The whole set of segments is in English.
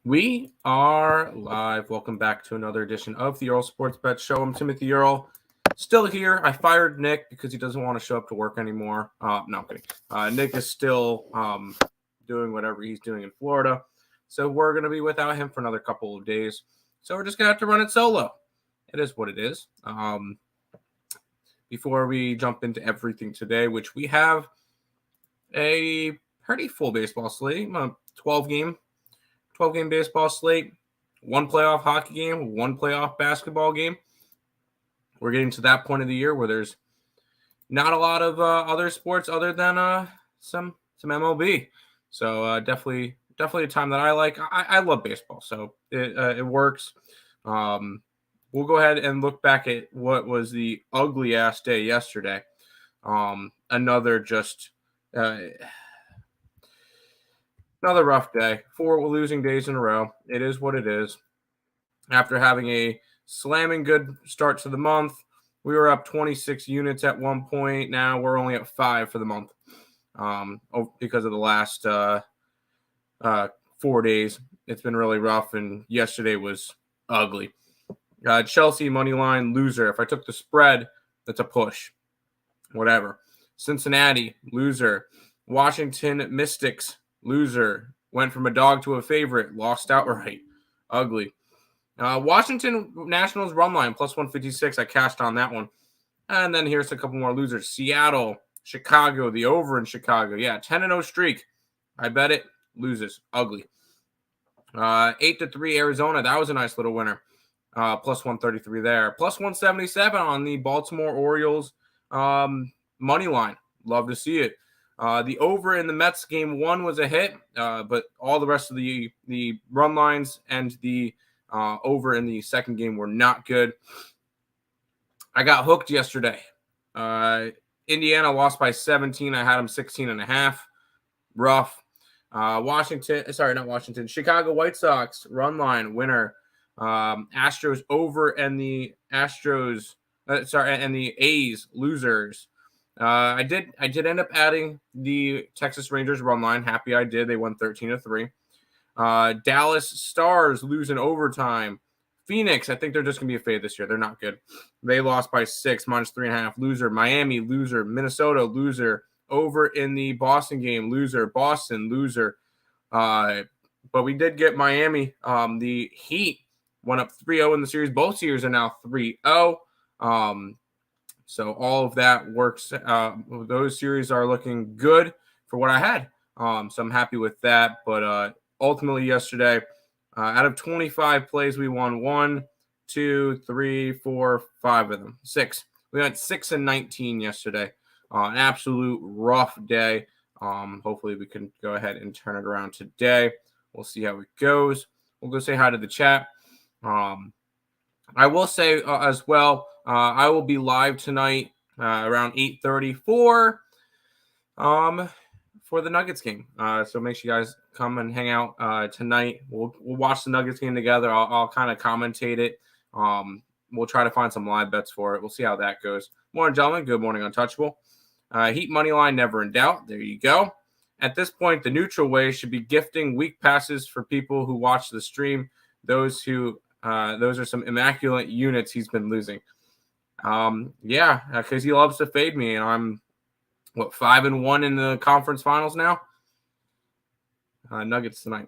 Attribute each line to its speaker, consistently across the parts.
Speaker 1: We are live. Welcome back to another edition of the Earle Sports Bet Show. I'm Timothy Earle. Still here. I fired Nick because he doesn't want to show up to work anymore. No, I'm kidding. Nick is still doing whatever he's doing in Florida. So we're going to be without him for another couple of days. So we're just going to have to run it solo. It is what it is. Before we jump into everything today, which we have a pretty full baseball slate, 12-game baseball slate, one playoff hockey game, one playoff basketball game. We're getting to that point of the year where there's not a lot of other sports other than some MLB. So definitely a time that I like. I love baseball, so it works. We'll go ahead and look back at what was the ugly ass day yesterday. Another rough day. 4 losing days in a row. It is what it is. After having a slamming good start to the month, we were up 26 units at one point. Now we're only at 5 for the month because of the last 4 days. It's been really rough, and yesterday was ugly. Chelsea money line loser. If I took the spread, that's a push. Whatever. Cincinnati loser. Washington Mystics loser. Went from a dog to a favorite. Lost outright. Ugly. Washington Nationals run line plus 156. I cashed on that one. And then here's a couple more losers. Seattle, Chicago, the over in Chicago. Yeah, 10-0 streak. I bet it. Loses. Ugly. 8-3 Arizona. That was a nice little winner. Plus 133 there. Plus 177 on the Baltimore Orioles money line. Love to see it. The over in the Mets game 1 was a hit, but all the rest of the run lines and the over in the second game were not good. I got hooked yesterday. Indiana lost by 17. I had them 16.5. Rough. Chicago White Sox run line winner. Astros over and the and the A's losers. I did end up adding the Texas Rangers run line. Happy I did. They won 13-3. Dallas Stars lose in overtime. Phoenix, I think they're just going to be a fade this year. They're not good. They lost by 6, minus 3.5. Loser. Miami, loser. Minnesota, loser. Over in the Boston game, loser. Boston, loser. But we did get Miami. The Heat went up 3-0 in the series. Both series are now 3-0. So all of that works. Those series are looking good for what I had. So I'm happy with that. But ultimately yesterday, out of 25 plays, we won 1, 2, 3, 4, 5 of them. 6. We went 6-19 yesterday. An absolute rough day. Hopefully we can go ahead and turn it around today. We'll see how it goes. We'll go say hi to the chat. I will say as well, I will be live tonight around 8:30 for the Nuggets game. So make sure you guys come and hang out tonight. We'll watch the Nuggets game together. I'll kind of commentate it. We'll try to find some live bets for it. We'll see how that goes. Morning, gentlemen. Good morning, Untouchable. Heat money line, never in doubt. There you go. At this point, the neutral way should be gifting week passes for people who watch the stream. Those are some immaculate units he's been losing. Because he loves to fade me, and I'm 5-1 in the conference finals now. Nuggets tonight.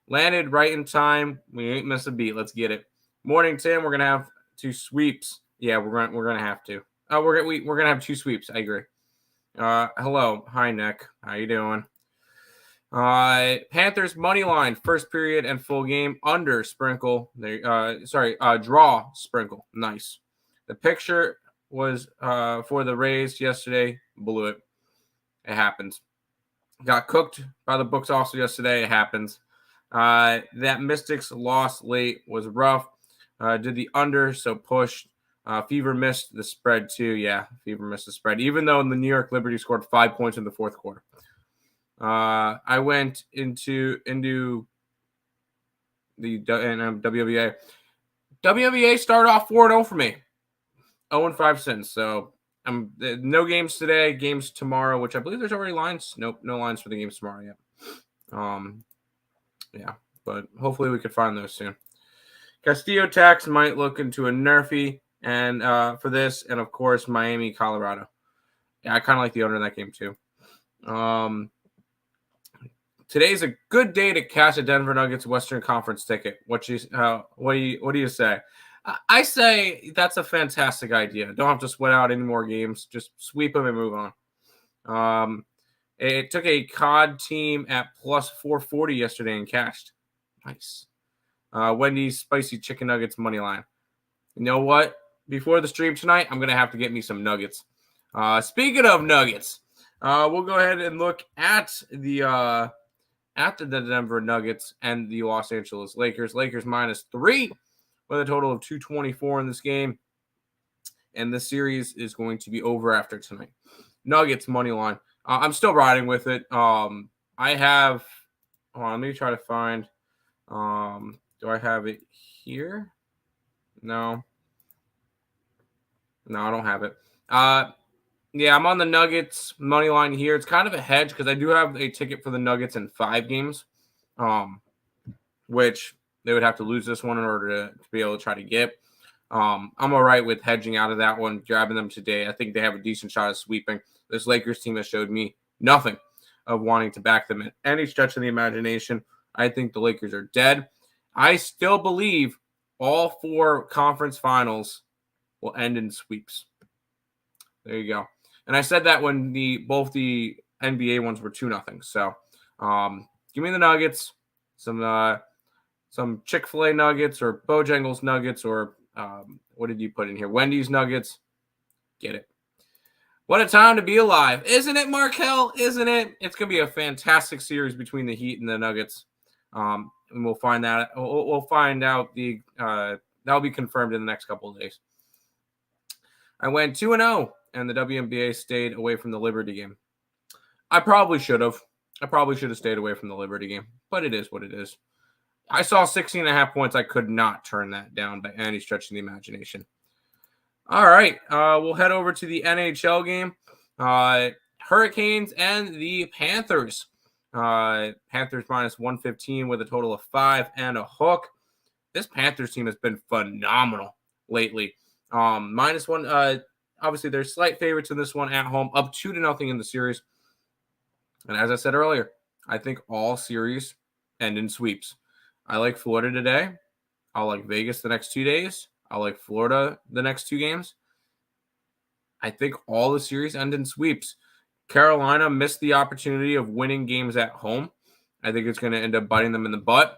Speaker 1: Landed right in time. We ain't missed a beat. Let's get it. Morning, Tim. We're gonna have 2 sweeps. Yeah, we're gonna have to. We're gonna have 2 sweeps. I agree. Hello, hi Nick. How you doing? Panthers money line, first period and full game under sprinkle. Draw sprinkle. Nice. The picture was for the Rays yesterday. Blew it. It happens. Got cooked by the books also yesterday. It happens. That Mystics loss late was rough. Did the under, so pushed. Fever missed the spread too. Yeah, Fever missed the spread. Even though the New York Liberty scored 5 points in the fourth quarter. I went into the WNBA. WNBA started off 4-0 for me. 0-5 since. So no games today. Games tomorrow, which I believe there's already lines. Nope, no lines for the games tomorrow yet. Yeah. but hopefully we could find those soon. Castillo tax might look into a nerfy and for this, and of course Miami, Colorado. Yeah, I kind of like the under in that game too. Today's a good day to cash a Denver Nuggets Western Conference ticket. What do you say? I say that's a fantastic idea. Don't have to sweat out any more games. Just sweep them and move on. It took a COD team at plus 440 yesterday and cashed. Nice. Wendy's spicy chicken nuggets money line. You know what? Before the stream tonight, I'm gonna have to get me some nuggets. Speaking of nuggets, we'll go ahead and look at the Denver Nuggets and the Los Angeles Lakers. Lakers -3 with a total of 224 in this game, and this series is going to be over after tonight. Nuggets money line. I'm still riding with it. I have. Hold on, let me try to find. Do I have it here? No, I don't have it. Yeah, I'm on the Nuggets money line here. It's kind of a hedge because I do have a ticket for the Nuggets in 5 games, which they would have to lose this one in order to be able to try to get. I'm all right with hedging out of that one, grabbing them today. I think they have a decent shot of sweeping. This Lakers team has showed me nothing of wanting to back them in any stretch of the imagination. I think the Lakers are dead. I still believe all 4 conference finals will end in sweeps. There you go. And I said that when both the NBA ones were 2-0. So give me the Nuggets, some Chick-fil-A nuggets or Bojangles nuggets or what did you put in here? Wendy's nuggets. Get it. What a time to be alive. Isn't it, Markel? Isn't it? It's going to be a fantastic series between the Heat and the Nuggets. And we'll find that. We'll find out that'll be confirmed in the next couple of days. I went 2-0, and the WNBA stayed away from the Liberty game. I probably should have. Stayed away from the Liberty game, but it is what it is. I saw 16.5 points. I could not turn that down by any stretch of the imagination. All right, we'll head over to the NHL game. Hurricanes and the Panthers. Panthers -115 with a total of 5 and a hook. This Panthers team has been phenomenal lately. -1. Obviously, they're slight favorites in this one at home, up 2-0 in the series. And as I said earlier, I think all series end in sweeps. I like Florida today. I like Vegas the next 2 days. I like Florida the next 2 games. I think all the series end in sweeps. Carolina missed the opportunity of winning games at home. I think it's going to end up biting them in the butt.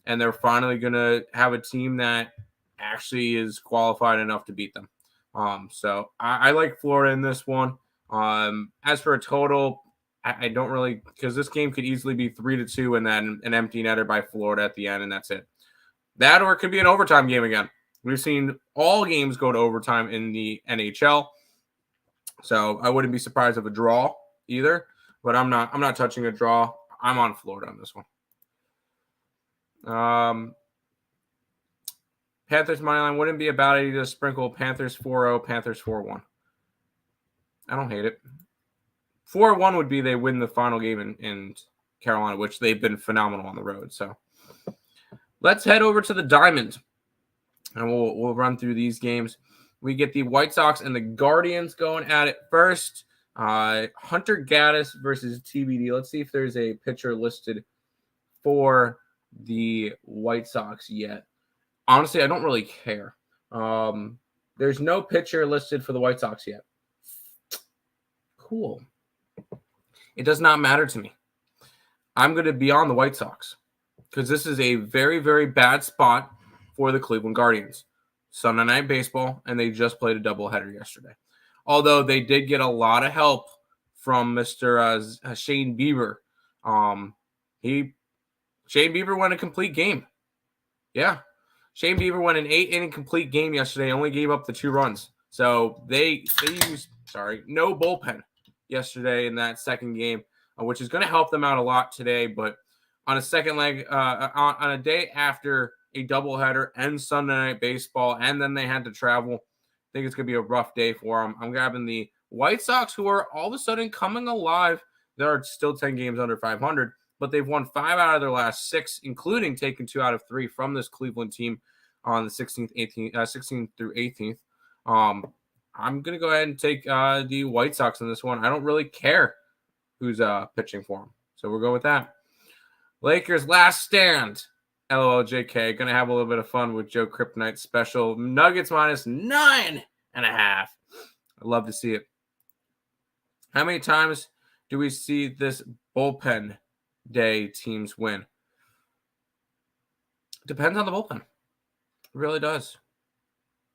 Speaker 1: And they're finally going to have a team that actually is qualified enough to beat them. So I like Florida in this one. As for a total, I don't really, because this game could easily be 3-2 and then an empty netter by Florida at the end, and that's it. That or it could be an overtime game again. We've seen all games go to overtime in the NHL. So I wouldn't be surprised if a draw either, but I'm not touching a draw. I'm on Florida on this one. Panthers moneyline wouldn't be a bad idea to sprinkle Panthers 4-0, Panthers 4-1. I don't hate it. 4-1 would be they win the final game in Carolina, which they've been phenomenal on the road. So let's head over to the Diamond, and we'll run through these games. We get the White Sox and the Guardians going at it first. Hunter Gaddis versus TBD. Let's see if there's a pitcher listed for the White Sox yet. Honestly, I don't really care. There's no pitcher listed for the White Sox yet. Cool. It does not matter to me. I'm going to be on the White Sox because this is a very, very bad spot for the Cleveland Guardians. Sunday Night Baseball, and they just played a doubleheader yesterday. Although they did get a lot of help from Mr. Shane Bieber. Shane Bieber won a complete game. Yeah. Shane Bieber won an 8-inning complete game yesterday, only gave up the 2 runs. So they used no bullpen yesterday in that second game, which is going to help them out a lot today. But on a second leg, on a day after a doubleheader and Sunday Night Baseball, and then they had to travel, I think it's going to be a rough day for them. I'm grabbing the White Sox, who are all of a sudden coming alive. There are still 10 games under 500, but they've won 5 out of their last 6, including taking 2 out of 3 from this Cleveland team on the 16th through 18th. I'm going to go ahead and take the White Sox in this one. I don't really care who's pitching for them. So we'll go with that. Lakers last stand. LOLJK. Going to have a little bit of fun with Joe Kryptonite's special. Nuggets minus 9.5. I love to see it. How many times do we see this bullpen day teams win? Depends on the bullpen. It really does.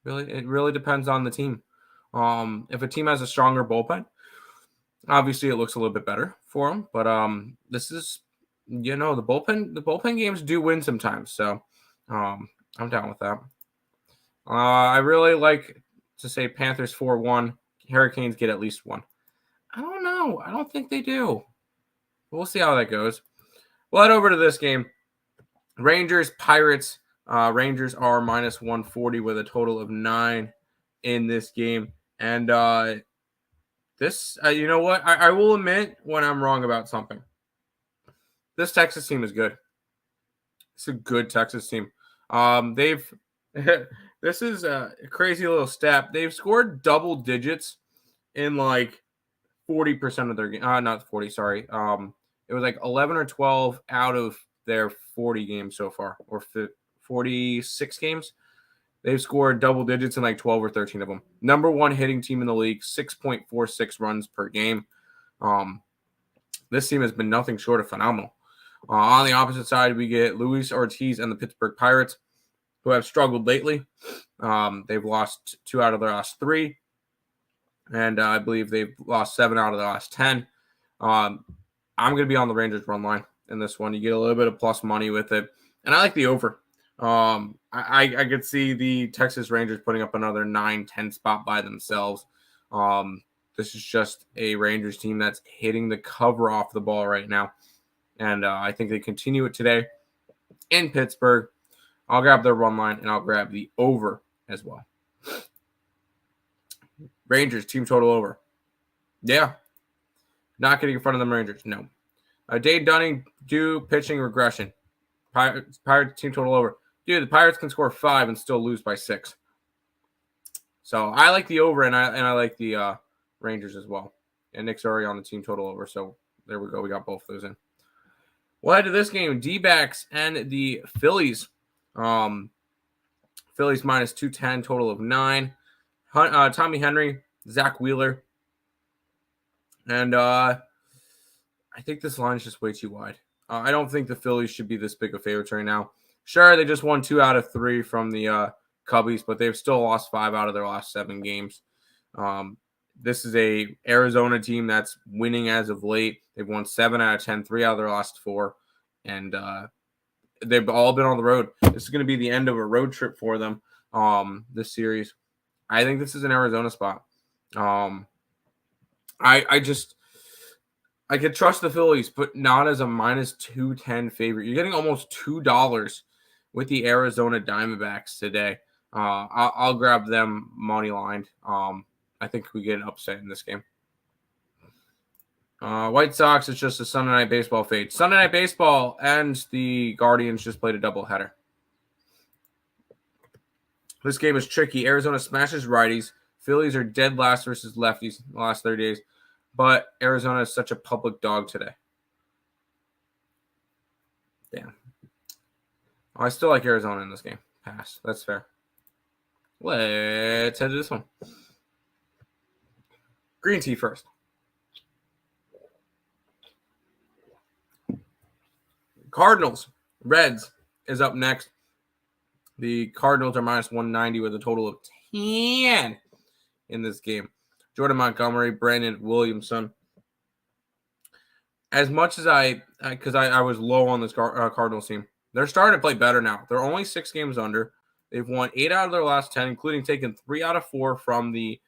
Speaker 1: It really depends on the team. If a team has a stronger bullpen, obviously it looks a little bit better for them. But this is, the bullpen games do win sometimes. So I'm down with that. I really like to say Panthers 4-1. Hurricanes get at least 1. I don't know. I don't think they do. We'll see how that goes. We'll head over to this game. Rangers, Pirates. Rangers are minus 140 with a total of 9 in this game. And this, you know what? I will admit when I'm wrong about something. This Texas team is good. It's a good Texas team. This is a crazy little stat. They've scored double digits in like 40% of their game. Not 40, sorry. It was like 11 or 12 out of their 40 games so far, or 46 games. They've scored double digits in like 12 or 13 of them. Number 1 hitting team in the league, 6.46 runs per game. This team has been nothing short of phenomenal. On the opposite side, we get Luis Ortiz and the Pittsburgh Pirates, who have struggled lately. They've lost 2 out of their last 3. And I believe they've lost 7 out of the last 10. I'm going to be on the Rangers run line in this one. You get a little bit of plus money with it. And I like the over. I could see the Texas Rangers putting up another 9-10 spot by themselves. This is just a Rangers team that's hitting the cover off the ball right now. And I think they continue it today in Pittsburgh. I'll grab their run line, and I'll grab the over as well. Rangers, team total over. Yeah. Not getting in front of them Rangers. No. Dade Dunning, due pitching regression. Pirates, team total over. Dude, the Pirates can score 5 and still lose by 6. So I like the over, and I like the Rangers as well. And Nick's already on the team total over. So there we go. We got both those in. We'll head to this game. D-backs and the Phillies. Phillies minus 210, total of 9. Tommy Henry, Zach Wheeler. And I think this line is just way too wide. I don't think the Phillies should be this big of favorites right now. Sure, they just won 2 out of 3 from the Cubbies, but they've still lost 5 out of their last 7 games. This is a Arizona team that's winning as of late. They've won 7 out of 10, 3 out of their last 4. And they've all been on the road. This is going to be the end of a road trip for them, this series. I think this is an Arizona spot. I could trust the Phillies, but not as a minus 210 favorite. You're getting almost $2 with the Arizona Diamondbacks today. I'll grab them money lined. I think we get an upset in this game. White Sox is just a Sunday Night Baseball fade. Sunday Night Baseball and the Guardians just played a doubleheader. This game is tricky. Arizona smashes righties. Phillies are dead last versus lefties in the last 30 days. But Arizona is such a public dog today. Damn. I still like Arizona in this game. Pass. That's fair. Let's head to this one. Green tea first. Cardinals. Reds is up next. The Cardinals are minus 190 with a total of 10 in this game. Jordan Montgomery, Brandon Williamson. As much as I was low on this Cardinals team, they're starting to play better now. They're only 6 games under. They've won 8 out of their last 10, including taking 3 out of 4 from the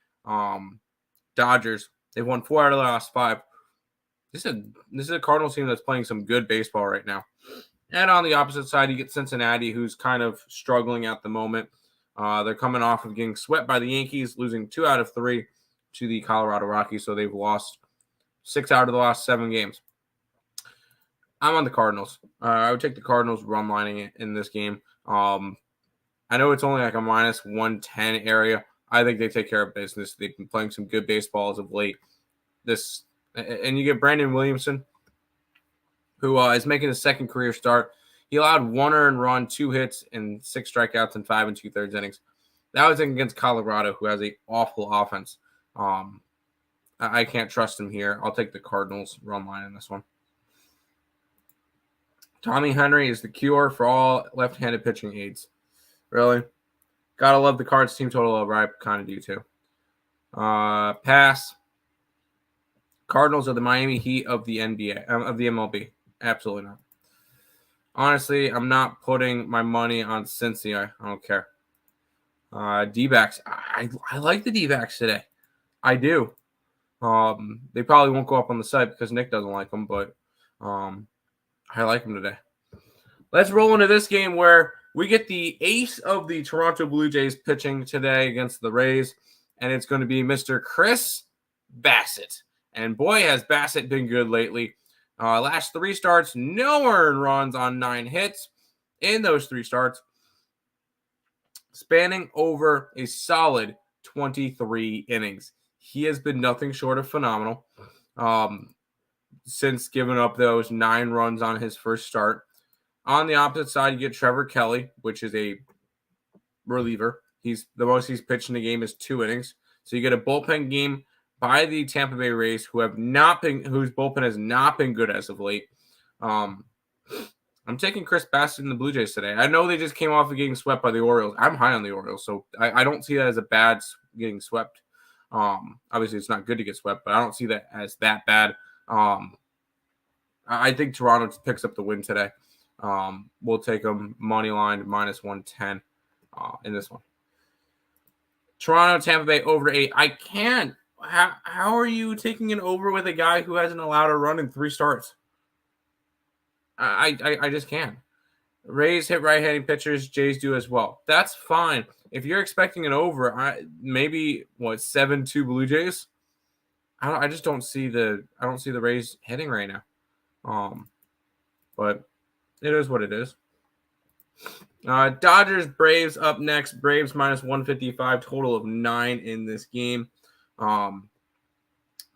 Speaker 1: Dodgers. They've won 4 out of their last 5. This is a Cardinals team that's playing some good baseball right now. And on the opposite side, you get Cincinnati, who's kind of struggling at the moment. They're coming off of getting swept by the Yankees, losing 2 out of 3 to the Colorado Rockies. So they've lost 6 out of the last 7 games. I'm on the Cardinals. I would take the Cardinals run lining in this game. I know it's only like a minus 110 area. I think they take care of business. They've been playing some good baseball as of late. And you get Brandon Williamson, who is making his second career start. He allowed 1 earned run, 2 hits, and 6 strikeouts in 5 2/3 innings. That was against Colorado, who has an awful offense. I can't trust him here. I'll take the Cardinals run line in this one. Tommy Henry is the cure for all left-handed pitching aids. Really? Gotta love the Cards team total over. I kind of do too. Pass. Cardinals are the Miami Heat of the NBA, of the MLB. Absolutely not. Honestly, I'm not putting my money on Cincy. I don't care. D-backs. I like the D-backs today. I do. They probably won't go up on the site because Nick doesn't like them, but I like them today. Let's roll into this game where we get the ace of the Toronto Blue Jays pitching today against the Rays, and it's going to be Mr. Chris Bassitt. And boy, has Bassitt been good lately. Last 3 starts, no earned runs on 9 hits in those 3 starts, spanning over a solid 23 innings. He has been nothing short of phenomenal since giving up those 9 runs on his first start. On the opposite side, you get Trevor Kelly, which is a reliever. The most he's pitched in the game is 2 innings. So you get a bullpen game by the Tampa Bay Rays, whose bullpen has not been good as of late. I'm taking Chris Bassitt in the Blue Jays today. I know they just came off of getting swept by the Orioles. I'm high on the Orioles, so I don't see that as a bad getting swept. Obviously, it's not good to get swept, but I don't see that as that bad. I think Toronto picks up the win today. We'll take them money line minus 110 in this one. Toronto, Tampa Bay over 8. I can't. How are you taking an over with a guy who hasn't allowed a run in 3 starts? I just can't. Rays hit right-handed pitchers. Jays do as well. That's fine. If you're expecting an over, maybe 7-2 Blue Jays. I just don't see the Rays hitting right now. But it is what it is. Dodgers, Braves up next. Braves minus 155, total of 9 in this game.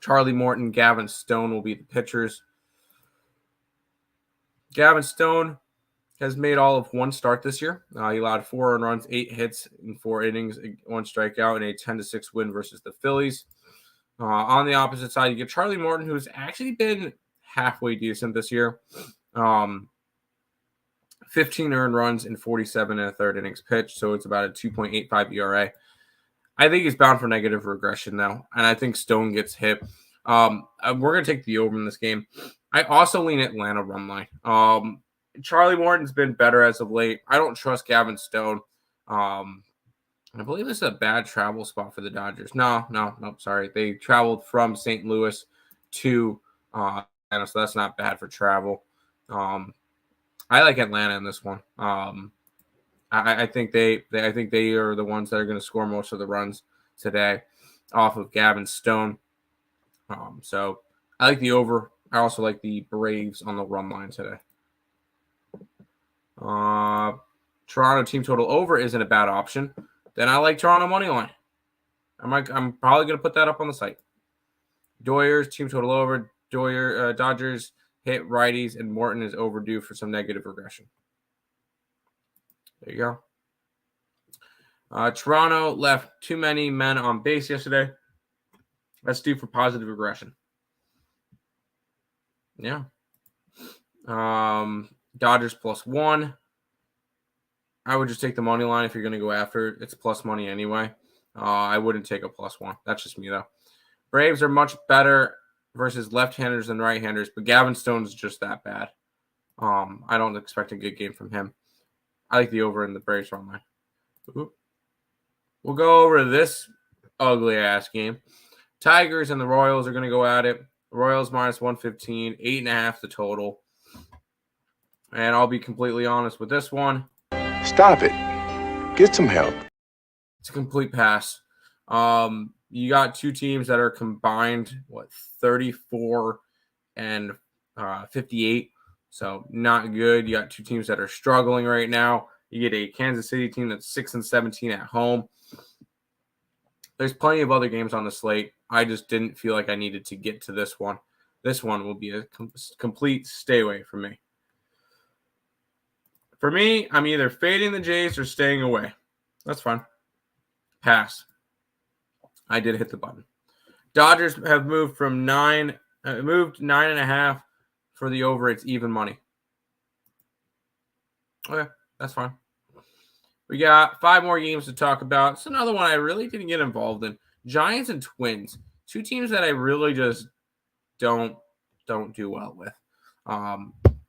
Speaker 1: Charlie Morton, Gavin Stone will be the pitchers. Gavin Stone has made all of 1 start this year. He allowed 4 earned runs, 8 hits in 4 innings, 1 strikeout, and a 10-6 win versus the Phillies. On the opposite side, you get Charlie Morton, who's actually been halfway decent this year. 15 earned runs in 47 1/3 innings pitched, so it's about a 2.85 ERA. I think he's bound for negative regression, though, and I think Stone gets hit. We're going to take the over in this game. I also lean Atlanta run line. Charlie Morton's been better as of late. I don't trust Gavin Stone. I believe this is a bad travel spot for the Dodgers. No, sorry. They traveled from St. Louis to Atlanta, so that's not bad for travel. I like Atlanta in this one. I think they are the ones that are going to score most of the runs today off of Gavin Stone. So I like the over. I also like the Braves on the run line today. Toronto team total over isn't a bad option. Then I like Toronto money line. I'm probably going to put that up on the site. Doyers team total over. Dodgers hit righties, and Morton is overdue for some negative regression. There you go. Toronto left too many men on base yesterday. That's due for positive regression. Yeah. Dodgers +1. I would just take the money line if you're going to go after it. It's plus money anyway. I wouldn't take a +1. That's just me, though. Braves are much better versus left-handers than right-handers, but Gavin Stone's just that bad. I don't expect a good game from him. I like the over in the Braves run line. We'll go over this ugly-ass game. Tigers and the Royals are going to go at it. Royals minus 115, 8.5 the total. And I'll be completely honest with this one.
Speaker 2: Stop it. Get some help.
Speaker 1: It's a complete pass. You got 2 teams that are combined, 34 and 58. So not good. You got two teams that are struggling right now. You get a Kansas City team that's 6-17 at home. There's plenty of other games on the slate. I just didn't feel like I needed to get to this one. This one will be a complete stay away from me. For me, I'm either fading the Jays or staying away. That's fine. Pass. I did hit the button. Dodgers have moved from 9.5 for the over. It's even money. Okay, that's fine. We got 5 more games to talk about. It's another one I really didn't get involved in. Giants and Twins. 2 teams that I really just don't do well with.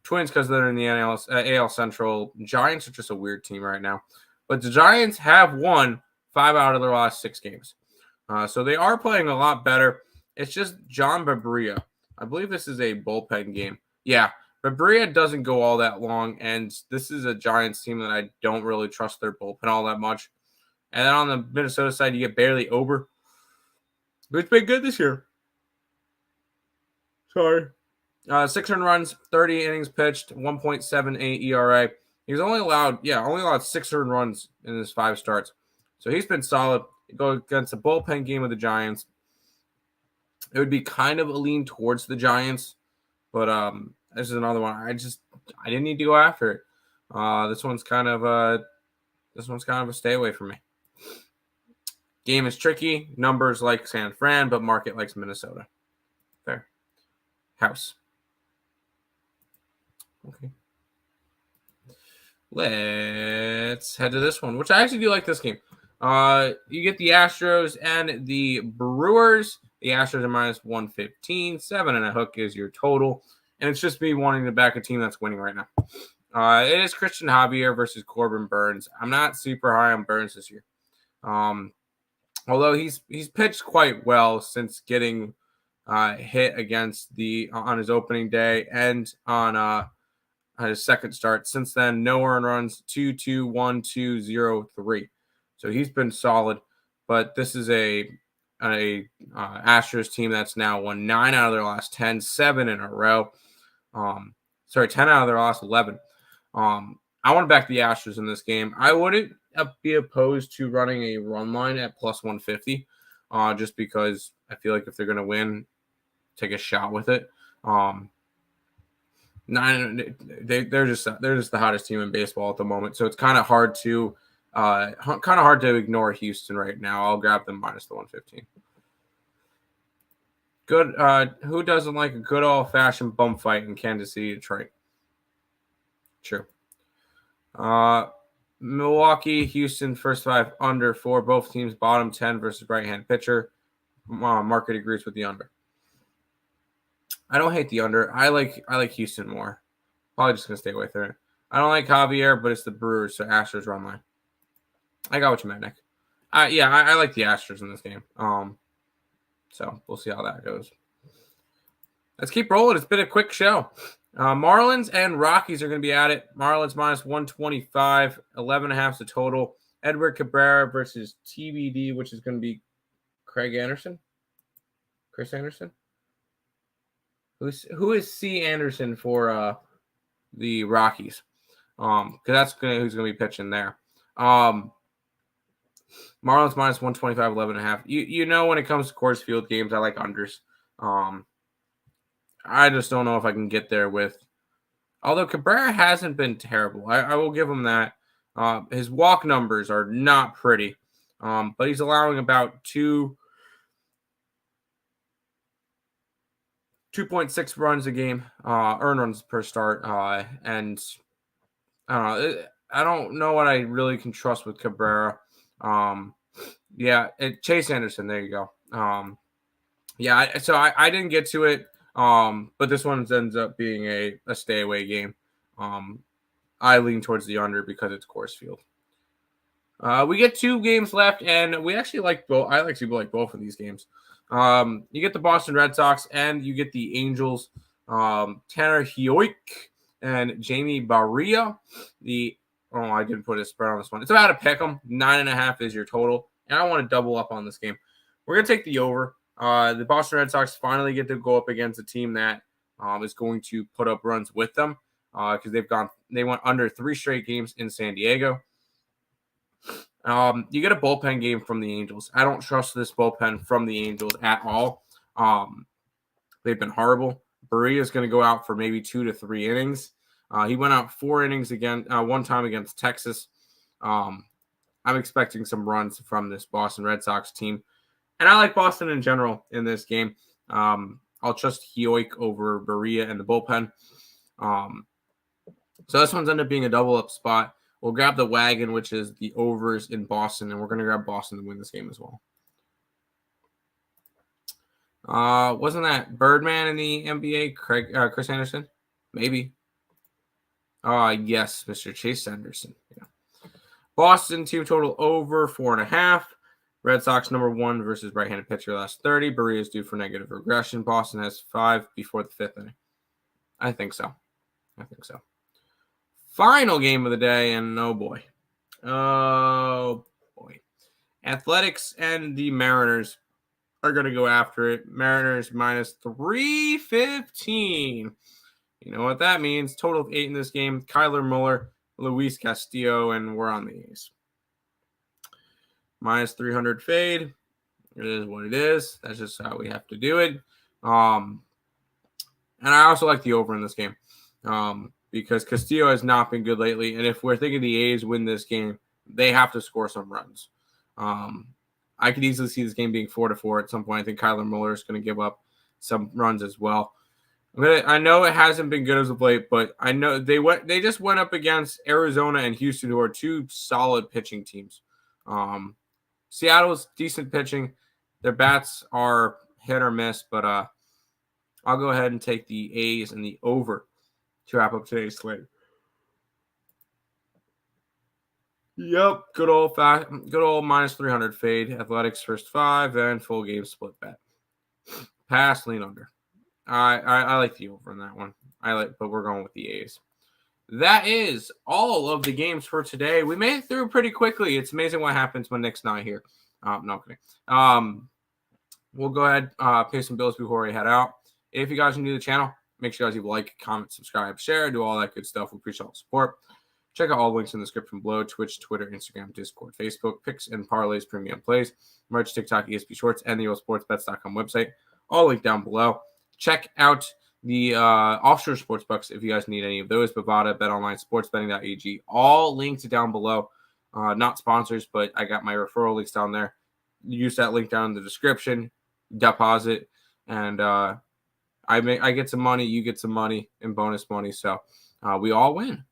Speaker 1: Twins because they're in the AL Central. Giants are just a weird team right now. But the Giants have won 5 out of their last 6 games. So they are playing a lot better. It's just John Babria. I believe this is a bullpen game. Yeah, Babria doesn't go all that long, and this is a Giants team that I don't really trust their bullpen all that much. And then on the Minnesota side, you get Bailey Ober, who's been good this year. Sorry. 6 earned runs, 30 innings pitched, 1.78 ERA. He's only allowed 6 earned runs in his 5 starts. So he's been solid. You go against a bullpen game with the Giants. It would be kind of a lean towards the Giants, but this is another one. I didn't need to go after it. This one's kind of a stay away from me. Game is tricky. Numbers like San Fran, but market likes Minnesota. Fair. House. Okay. Let's head to this one, which I actually do like this game. You get the Astros and the Brewers. The Astros are minus 115. 7 and a hook is your total. And it's just me wanting to back a team that's winning right now. It is Christian Javier versus Corbin Burnes. I'm not super high on Burnes this year. Although he's pitched quite well since getting hit against on his opening day and on his second start. Since then, no earned runs, 2-2, 1-2, 0-3. So he's been solid. But this is a Astros team that's now won 9 out of their last 10, 7 in a row. 10 out of their last 11. I want to back the Astros in this game. I wouldn't be opposed to running a run line at plus 150, just because I feel like if they're going to win, take a shot with it. They're just the hottest team in baseball at the moment, so it's kind of hard to ignore Houston right now. I'll grab them minus the 115. Good. Who doesn't like a good old-fashioned bum fight in Kansas City, Detroit? True. Milwaukee, Houston, first 5 under 4. Both teams bottom 10 versus right-hand pitcher. Market agrees with the under. I don't hate the under. I like Houston more. Probably just gonna stay away from it. I don't like Javier, but it's the Brewers, so Astros run line. I got what you meant, Nick. I like the Astros in this game. So we'll see how that goes. Let's keep rolling. It's been a quick show. Marlins and Rockies are going to be at it. Marlins minus 125, 11.5 is the total. Edward Cabrera versus TBD, which is going to be Chris Anderson. Who is C. Anderson for the Rockies? Because that's who's going to be pitching there. Marlins minus 125, 11.5. You know, when it comes to Coors Field games, I like unders. I just don't know if I can get there with. Although Cabrera hasn't been terrible, I will give him that. His walk numbers are not pretty, but he's allowing about 2.6 runs a game, earned runs per start, and I don't know what I really can trust with Cabrera. Chase Anderson. There you go. So I didn't get to it. But this one ends up being a stay away game. I lean towards the under because it's Coors Field. We get 2 games left, and we actually like both. I actually like both of these games. You get the Boston Red Sox and you get the Angels. Tanner Hioik and Jamie Barria. I didn't put a spread on this one. It's about a pick 'em. 9.5 is your total, and I want to double up on this game. We're gonna take the over. The Boston Red Sox finally get to go up against a team that is going to put up runs with them. because they went under 3 straight games in San Diego. You get a bullpen game from the Angels. I don't trust this bullpen from the Angels at all. They've been horrible. Barria is going to go out for maybe 2 to 3 innings. He went out 4 innings again, one time against Texas. I'm expecting some runs from this Boston Red Sox team. And I like Boston in general in this game. I'll trust Hioik over Barria and the bullpen. So this one's ended up being a double-up spot. We'll grab the wagon, which is the overs in Boston, and we're going to grab Boston to win this game as well. Wasn't that Birdman in the NBA? Chris Anderson? Maybe. Yes, Mr. Chase Anderson. Yeah. Boston team total over 4.5. Red Sox number 1 versus right-handed pitcher last 30. Barria is due for negative regression. Boston has 5 before the 5th inning. I think so. Final game of the day, and oh boy. Athletics and the Mariners are going to go after it. Mariners minus 315. You know what that means. Total of 8 in this game. Kyler Muller, Luis Castillo, and we're on the A's. Minus 300 fade. It is what it is. That's just how we have to do it. And I also like the over in this game because Castillo has not been good lately. And if we're thinking the A's win this game, they have to score some runs. I could easily see this game being 4-4 at some point. I think Kyler Muller is going to give up some runs as well. I know it hasn't been good as of late, but I know they just went up against Arizona and Houston, who are 2 solid pitching teams. Seattle's decent pitching. Their bats are hit or miss, but I'll go ahead and take the A's and the over to wrap up today's slate. Yep, good old minus 300 fade. Athletics first 5 and full game split bet. Pass, lean under. I like the over in that one. But we're going with the A's. That is all of the games for today. We made it through pretty quickly. It's amazing what happens when Nick's not here. No, I'm kidding. We'll go ahead pay some bills before we head out. If you guys are new to the channel, make sure you guys leave a like, comment, subscribe, share, do all that good stuff. We appreciate all the support. Check out all the links in the description below: Twitch, Twitter, Instagram, Discord, Facebook, Picks and Parleys, Premium Plays, merch, TikTok, ESP Shorts, and the USSportsBets.com website. All linked down below. Check out the offshore sportsbooks if you guys need any of those. Bovada, BetOnline, SportsBetting.ag, all linked down below. Not sponsors, but I got my referral links down there. Use that link down in the description. Deposit, and I get some money, you get some money, and bonus money. So we all win.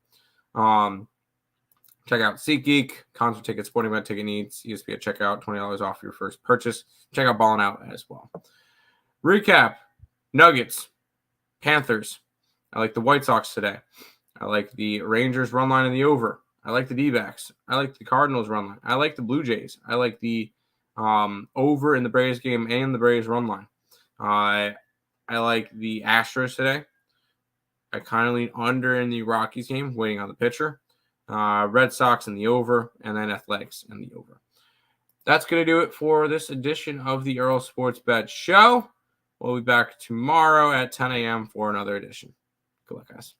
Speaker 1: Check out SeatGeek, concert tickets, sporting event ticket needs, ESP at checkout, $20 off your first purchase. Check out Ballin' Out as well. Recap: Nuggets, Panthers. I like the White Sox today. I like the Rangers run line in the over. I like the D-backs. I like the Cardinals run line. I like the Blue Jays. I like the over in the Braves game and the Braves run line. I like the Astros today. I kind of lean under in the Rockies game, waiting on the pitcher. Red Sox in the over, and then Athletics in the over. That's going to do it for this edition of the Earle Sports Bet Show. We'll be back tomorrow at 10 a.m. for another edition. Good luck, guys.